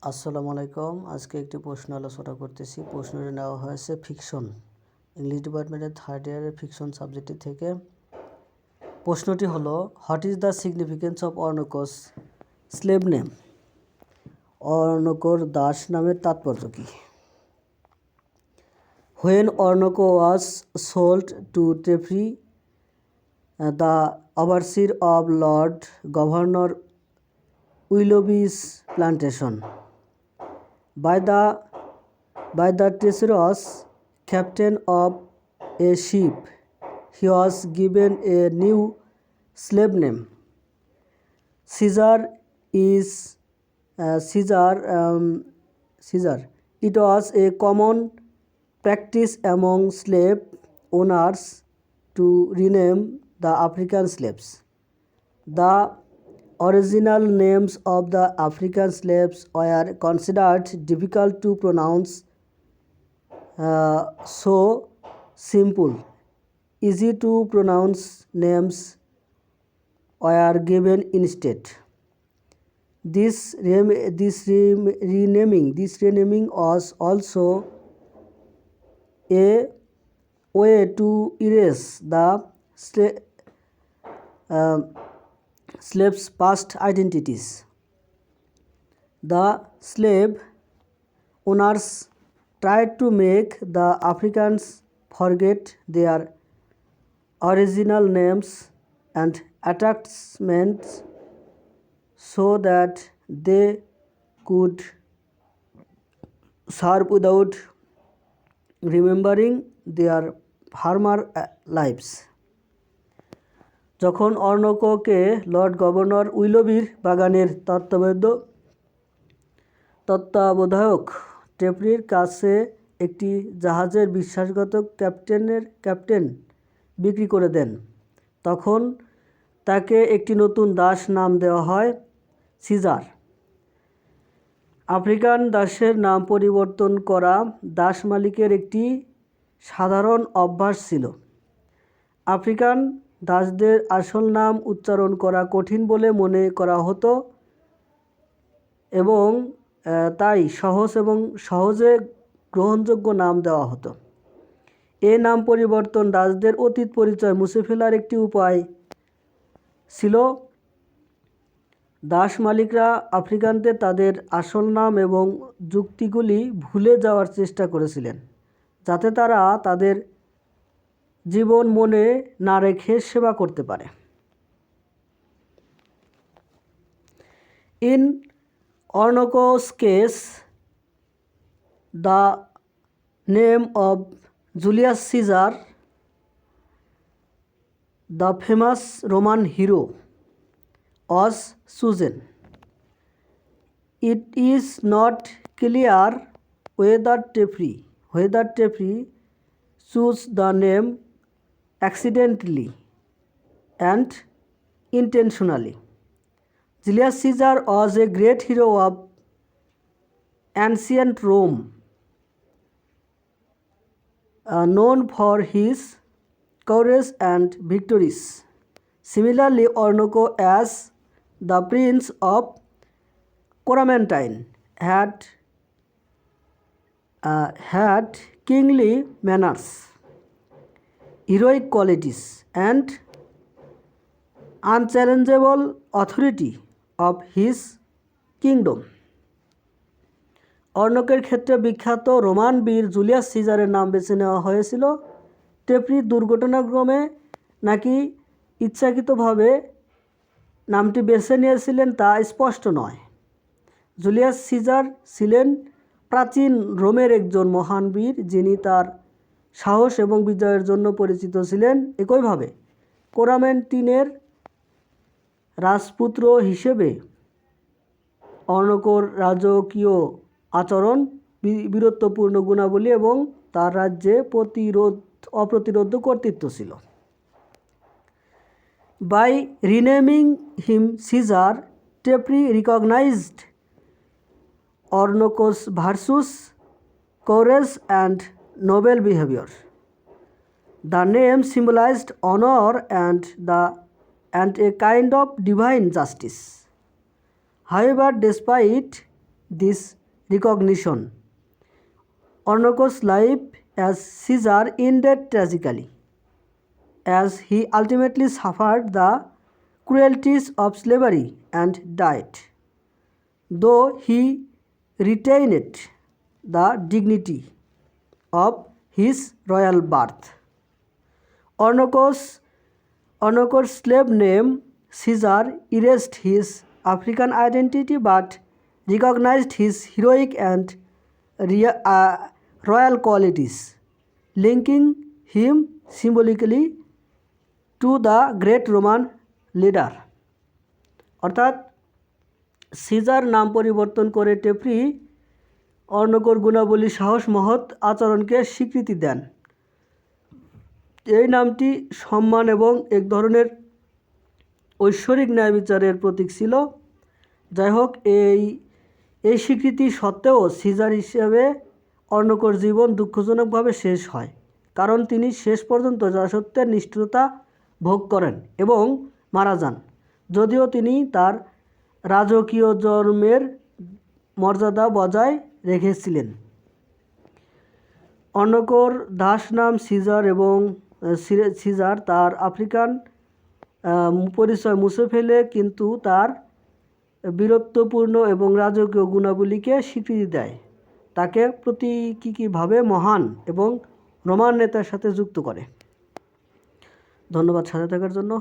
আসসালামু আলাইকুম। আজকে একটি প্রশ্ন আলোচনা করতেছি। প্রশ্নটি নেওয়া হয়েছে ফিকশন, ইংলিশ ডিপার্টমেন্টের থার্ড ইয়ারের ফিকশন সাবজেক্টটি থেকে। প্রশ্নটি হলো, what is the significance of Oroonoko's slave name? অর্ণকোর দাস নামের তাৎপর্য কী? When Oroonoko was sold to Trefry, the overseer of Lord Governor Willoughby's plantation, by the treacherous captain of a ship, he was given a new slave name. Caesar. It was a common practice among slave owners to rename the African slaves. The original names of the African slaves were considered difficult to pronounce, so simple, easy to pronounce names were given instead. This renaming was also a way to erase the slaves' past identities. The slave owners tried to make the Africans forget their original names and attachments so that they could serve without remembering their former lives. যখন অর্ণকোকে Lord governor উইলোবির বাগানের তত্ত্বাবধায়ক টেফরির কাছে একটি জাহাজের বিশ্বাসঘাত captain বিক্রি করে দেন, তখন তাকে একটি নতুন দাস নাম দেওয়া হয়, সিজার। আফ্রিকান দাসের নাম পরিবর্তন করা দাস মালিকের একটি সাধারণ অভ্যাস ছিল। আফ্রিকান দাসদের আসল নাম উচ্চারণ করা কঠিন বলে মনে করা হতো এবং তাই সহজ এবং সহজে গ্রহণযোগ্য নাম দেওয়া হতো। এ নাম পরিবর্তন দাসদের অতীত পরিচয় মুছে ফেলার একটি উপায় ছিল। দাস মালিকরা আফ্রিকানদের তাদের আসল নাম এবং যুক্তিগুলি ভুলে যাওয়ার চেষ্টা করেছিলেন, যাতে তারা তাদের জীবন মনে না রেখে সেবা করতে পারে। In Ornoko's case, the name of Julius Caesar, the famous Roman hero, was chosen. It is not clear whether Tefri chose the name accidentally and intentionally. Julius Caesar was a great hero of ancient Rome, known for his courage and victories. Similarly, Ornoko, as the Prince of Coromantine, had kingly manners, heroic qualities, and unchallengeable authority of his kingdom. অর্ণকের ক্ষেত্রে বিখ্যাত Roman বীর Julius সিজারের নাম বেছে নেওয়া হয়েছিল। টেফরি দুর্ঘটনাক্রমে নাকি ইচ্ছাকৃতভাবে নামটি বেছে নিয়েছিলেন তা স্পষ্ট নয়। জুলিয়াস সিজার ছিলেন প্রাচীন রোমের একজন মহান বীর, যিনি তার সাহস এবং বিজয়ের জন্য পরিচিত ছিলেন। একইভাবে কোরামেন্টিনের রাজপুত্র হিসেবে অর্ণকোর রাজকীয় আচরণ, বীরত্বপূর্ণ গুণাবলী এবং তার রাজ্যে অপ্রতিরোধ্য কর্তৃত্ব ছিল। By renaming him Caesar, Tefri recognized Ornoko's virtues, courage, and noble behavior. The name symbolized honor and a kind of divine justice. However, despite this recognition. Ornoko's life as Caesar ended tragically, as he ultimately suffered the cruelties of slavery and died, though he retained the dignity of his royal birth. Ornoko's slave name Caesar erased his African identity but recognized his heroic and royal qualities, linking him symbolically to the great Roman leader. অর্থাৎ caesar নাম পরিবর্তন করে টেপ্রি অর্ণকর গুণাবলী, সাহস, মহৎ আচরণকে স্বীকৃতি দেন। এই নামটি সম্মান এবং এক ধরনের ঐশ্বরিক ন্যায় বিচারের প্রতীক ছিল। যাই হোক, এই স্বীকৃতি সত্ত্বেও সিজার হিসেবে অর্ণকর জীবন দুঃখজনকভাবে শেষ হয়, কারণ তিনি শেষ পর্যন্ত জাতিসত্ত্বের নিষ্ঠুরতা ভোগ করেন এবং মারা যান, যদিও তিনি তার রাজকীয় জন্মের মর্যাদা বজায় রেখেছিলেন। অর্ণকর দাস নাম সিজার তার আফ্রিকান পরিচয় মুছে ফেলে, কিন্তু তার বীরত্বপূর্ণ এবং রাজকীয় গুণাবলীকে স্বীকৃতি দেয়, তাকে প্রতীকীভাবে মহান এবং রোমান নেতার সাথে যুক্ত করে। ধন্যবাদ সাথে থাকার জন্য।